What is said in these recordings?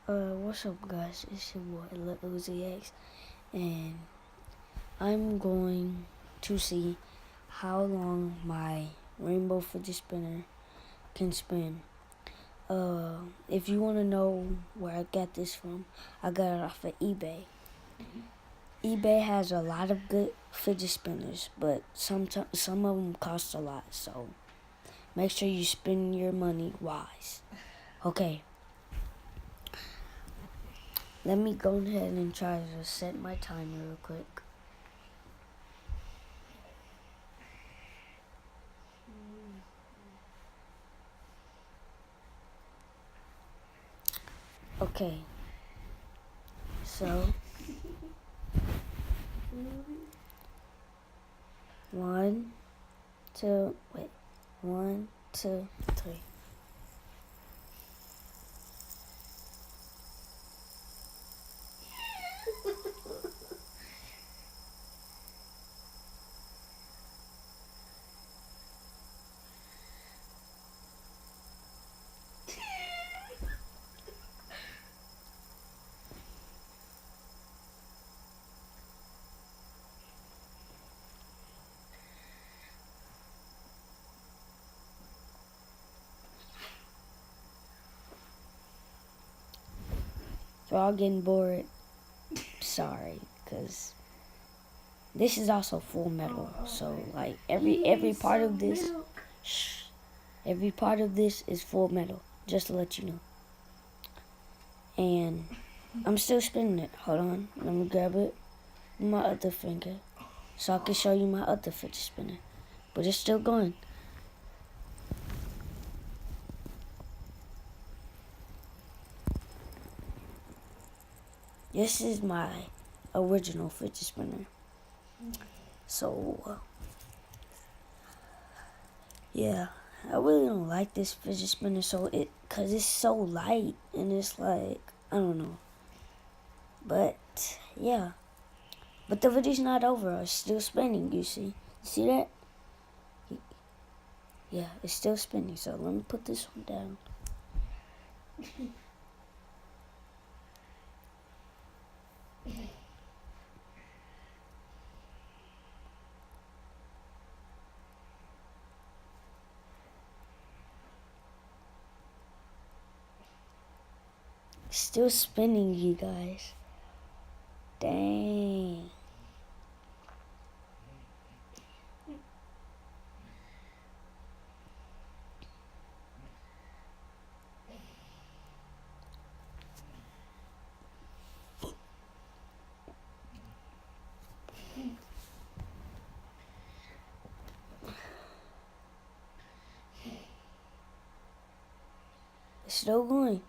What's up, guys? It's your boy Lil Uzi X, and I'm going to see how long my rainbow fidget spinner can spin. If you want to know where I got this from, I got it off of eBay. eBay has a lot of good fidget spinners, but some of them cost a lot, so make sure you spend your money wise. Okay. Let me go ahead and try to set my timer real quick. Okay, so 1, 2, wait, 1, 2, 3. If you're all getting bored, sorry, because this is also full metal. So like every part of this, every part of this is full metal. Just to let you know. And I'm still spinning it. Hold on, let me grab it with my other finger, so I can show you my other fidget spinner. But it's still going. This is my original fidget spinner. So, yeah, I really don't like this fidget spinner, cause it's so light and it's like, I don't know. But yeah, but the video's not over. It's still spinning. You see that? Yeah, it's still spinning. So let me put this one down. Still spinning, you guys. Dang. It's still going.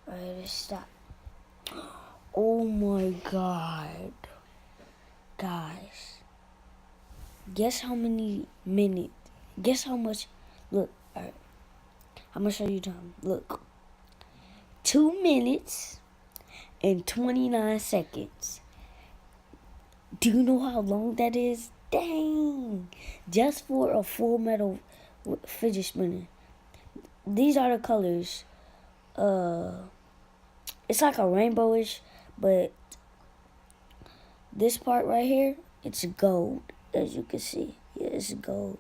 Alright, let's stop. Oh my god. Guys. Guess how many minutes? Guess how much? Look, alright. I'm gonna show you time. Look. 2 minutes and 29 seconds. Do you know how long that is? Dang. Just for a full metal fidget spinner. These are the colors. It's like a rainbowish, but this part right here, it's gold, as you can see. Yeah, it's gold.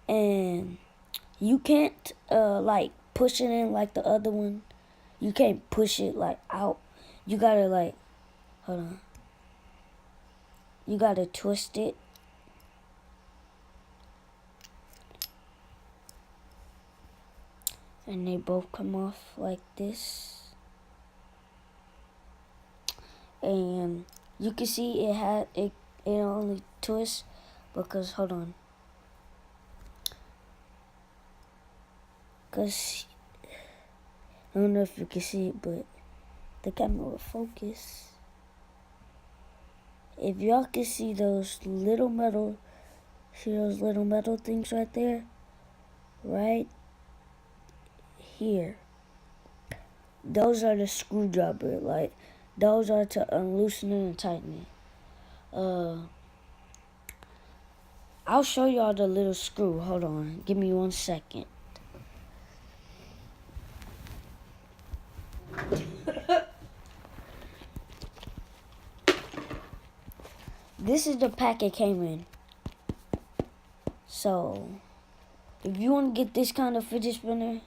And you can't like push it in like the other one. You can't push it like out. You gotta like, hold on. You gotta twist it. And they both come off like this. And you can see it only twists because, hold on. Because, I don't know if you can see it, but the camera will focus. If y'all can see those little metal things right there? Right here. Those are the screwdriver. Like, Those are to loosen it and tighten it. I'll show y'all the little screw. Hold on. Give me 1 second. This is the pack it came in. So, if you want to get this kind of fidget spinner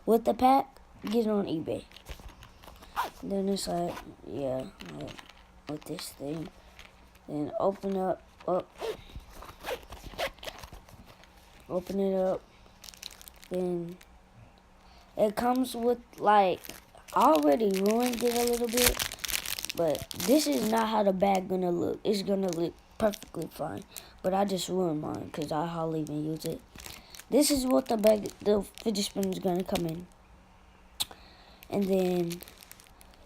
with the pack, get it on eBay. Then it's like, yeah, like with this thing. Then open it up. Then it comes with, like, I already ruined it a little bit, but this is not how the bag gonna look. It's gonna look perfectly fine, but I just ruined mine because I hardly even use it. This is what the fidget spinner is gonna come in. And then,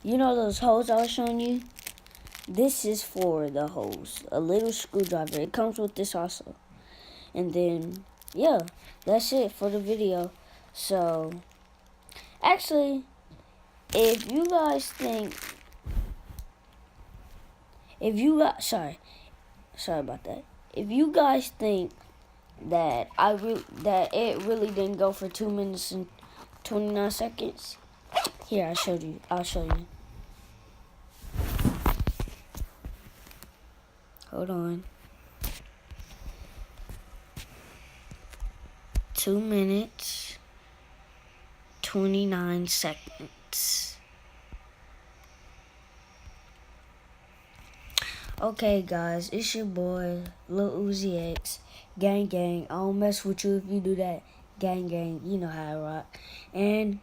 you know those holes I was showing you? This is for the holes. A little screwdriver. It comes with this also. And then, yeah, that's it for the video. So, actually, if you guys think, sorry about that. If you guys think that that it really didn't go for 2 minutes and 29 seconds, here I'll show you. Hold on. 2 minutes, 29 seconds. Okay, guys, it's your boy, Lil Uzi X. Gang, gang. I don't mess with you if you do that. Gang, gang. You know how I rock. And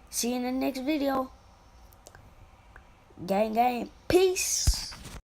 see you in the next video. Gang, gang. Peace.